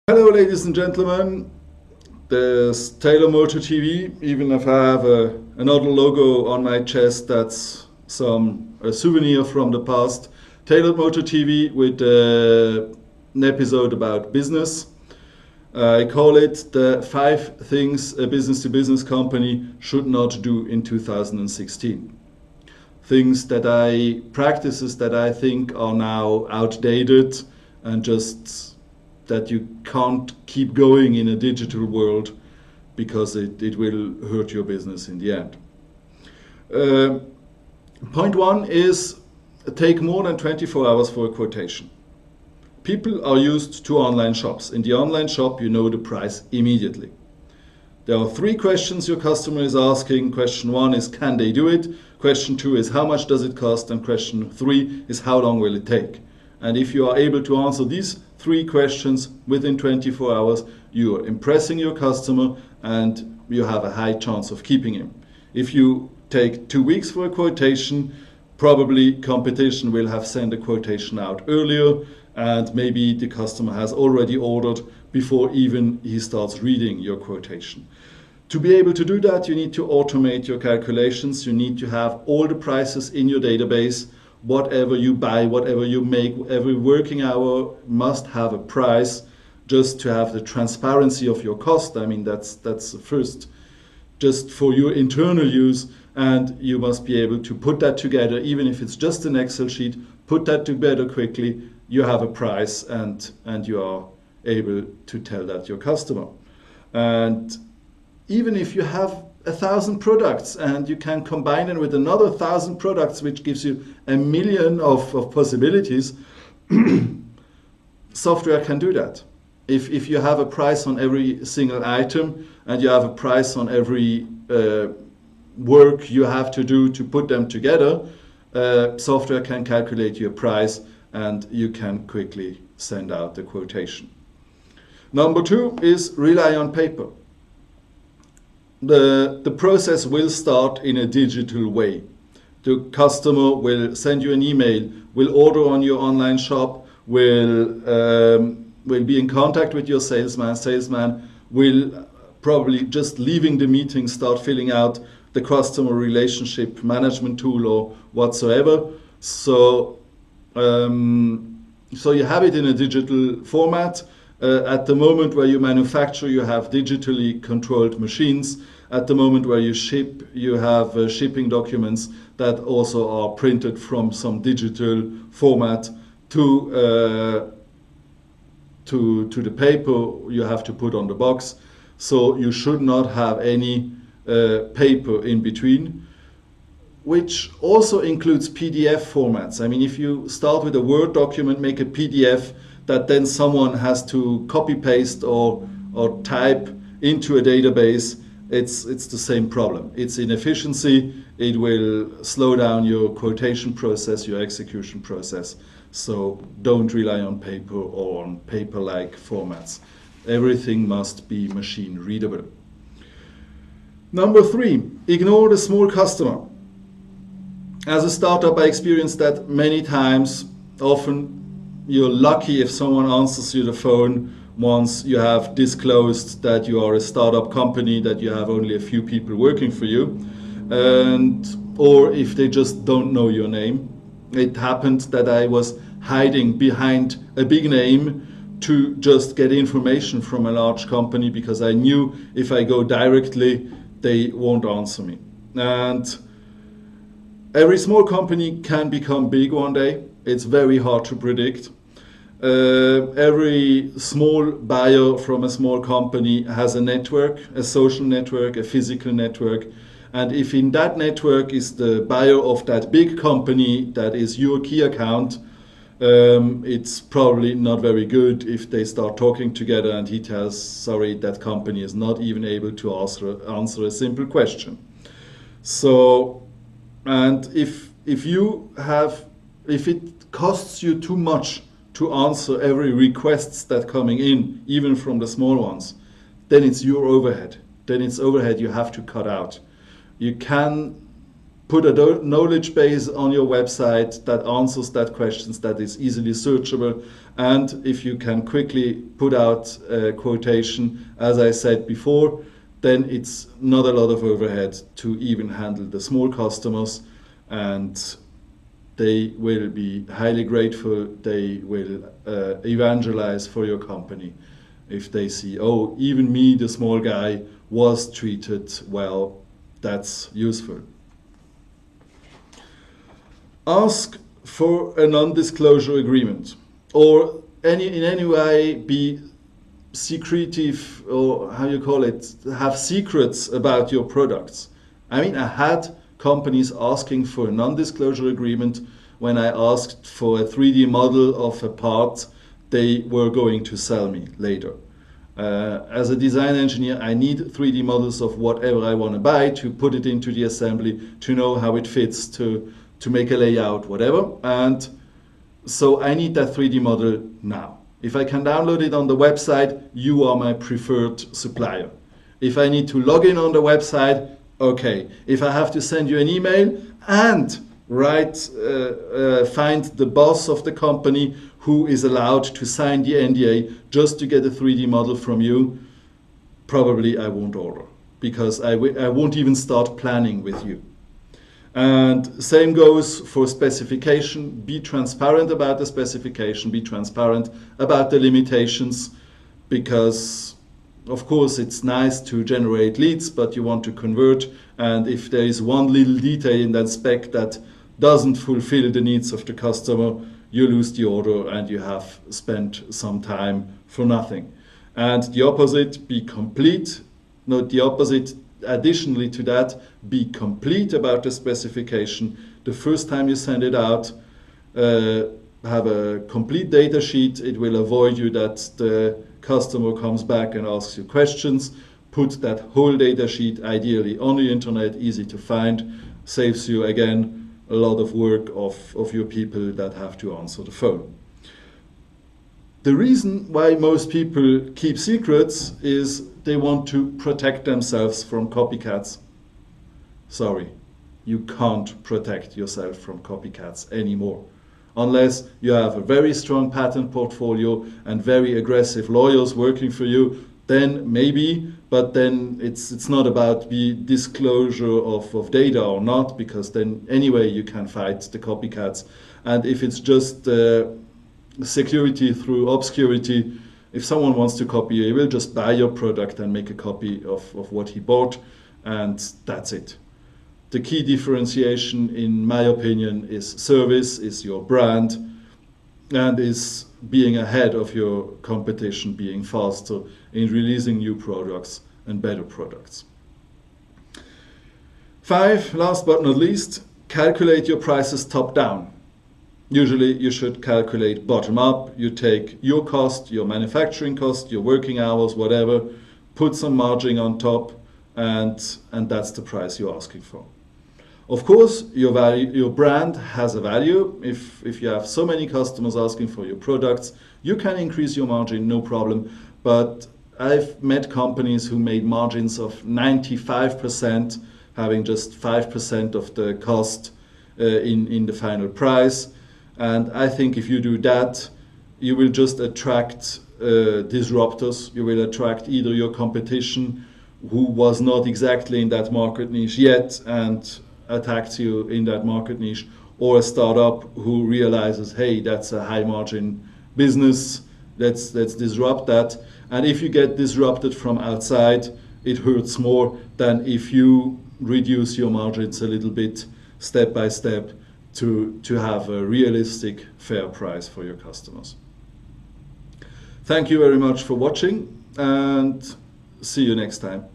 Hello, ladies and gentlemen. There's Taylor Motor TV. Even if I have another logo on my chest, that's a souvenir from the past. Taylor Motor TV with an episode about business. I call it the 5 things a business-to-business company should not do in 2016. Practices that I think are now outdated and just that you can't keep going in a digital world because it will hurt your business in the end. Point 1 is take more than 24 hours for a quotation. People are used to online shops. In the online shop, you know the price immediately. There are 3 questions your customer is asking. Question 1 is, can they do it? Question 2 is, how much does it cost? And question 3 is, how long will it take? And if you are able to answer these 3 questions within 24 hours, you are impressing your customer and you have a high chance of keeping him. If you take 2 weeks for a quotation, probably competition will have sent a quotation out earlier, and maybe the customer has already ordered before even he starts reading your quotation. To be able to do that, you need to automate your calculations. You need to have all the prices in your database. Whatever you buy, whatever you make, every working hour must have a price, just to have the transparency of your cost. I mean, that's the first, just for your internal use, and you must be able to put that together, even if it's just an Excel sheet, put that together quickly, you have a price, and you are able to tell that your customer. And even if you have 1,000 products and you can combine them with another 1,000 products, which gives you 1,000,000 of possibilities, software can do that. If you have a price on every single item and you have a price on every work you have to do to put them together, software can calculate your price and you can quickly send out the quotation. Number 2 is rely on paper. The process will start in a digital way. The customer will send you an email, will order on your online shop, will be in contact with your salesman. Salesman will probably, just leaving the meeting, start filling out the customer relationship management tool or whatsoever. So you have it in a digital format. At the moment where you manufacture, you have digitally controlled machines. At the moment where you ship, you have shipping documents that also are printed from some digital format to the paper you have to put on the box. So you should not have any paper in between, which also includes PDF formats. I mean, if you start with a Word document, make a PDF that then someone has to copy paste or type into a database, it's the same problem. It's inefficiency. It will slow down your quotation process, your execution process. So don't rely on paper or on paper-like formats. Everything must be machine readable. Number 3, ignore the small customer. As a startup, I experienced that many times. Often you're lucky if someone answers you the phone once you have disclosed that you are a startup company, that you have only a few people working for you, or if they just don't know your name. It happened that I was hiding behind a big name to just get information from a large company because I knew if I go directly, they won't answer me. And every small company can become big one day. It's very hard to predict. Every small buyer from a small company has a network, a social network, a physical network. And if in that network is the buyer of that big company that is your key account, it's probably not very good if they start talking together and he tells, sorry, that company is not even able to answer a simple question. So, and if it costs you too much to answer every request that's coming in, even from the small ones, then it's your overhead. Then it's overhead you have to cut out. You can put a knowledge base on your website that answers that questions, that is easily searchable. And if you can quickly put out a quotation, as I said before, then it's not a lot of overhead to even handle the small customers, and they will be highly grateful. They will evangelize for your company if they see, oh, even me, the small guy, was treated well. That's useful. Ask for a non-disclosure agreement, or in any way be secretive, or how you call it, have secrets about your products. I mean, I had companies asking for a non-disclosure agreement when I asked for a 3D model of a part they were going to sell me later. As a design engineer, I need 3D models of whatever I want to buy to put it into the assembly, to know how it fits, to make a layout, whatever. And so I need that 3D model now. If I can download it on the website, you are my preferred supplier. If I need to log in on the website, okay. If I have to send you an email and find the boss of the company who is allowed to sign the NDA just to get a 3D model from you, probably I won't order, because I won't even start planning with you. And same goes for specification. Be transparent about the specification, be transparent about the limitations, because of course it's nice to generate leads, but you want to convert, and if there is one little detail in that spec that doesn't fulfill the needs of the customer, you lose the order and you have spent some time for nothing. And the opposite, be complete. No, the opposite, additionally to that, be complete about the specification. The first time you send it out, have a complete data sheet. It will avoid you that the customer comes back and asks you questions. Put that whole data sheet ideally on the internet, easy to find, saves you again a lot of work of your people that have to answer the phone. The reason why most people keep secrets is they want to protect themselves from copycats. Sorry, you can't protect yourself from copycats anymore. Unless you have a very strong patent portfolio and very aggressive lawyers working for you, then maybe, but then it's not about the disclosure of data or not, because then anyway you can fight the copycats. And if it's just security through obscurity, if someone wants to copy you, he will just buy your product and make a copy of what he bought, and that's it. The key differentiation, in my opinion, is service, is your brand, and is being ahead of your competition, being faster in releasing new products and better products. 5, last but not least, calculate your prices top down. Usually you should calculate bottom up. You take your cost, your manufacturing cost, your working hours, whatever, put some margin on top, and that's the price you're asking for. Of course, your brand has a value. If you have so many customers asking for your products, you can increase your margin, no problem. But I've met companies who made margins of 95%, having just 5% of the cost in the final price. And I think if you do that, you will just attract disruptors. You will attract either your competition, who was not exactly in that market niche yet and attacks you in that market niche, or a startup who realizes, hey, that's a high margin business, let's disrupt that. And if you get disrupted from outside, it hurts more than if you reduce your margins a little bit, step by step, to have a realistic, fair price for your customers. Thank you very much for watching, and see you next time.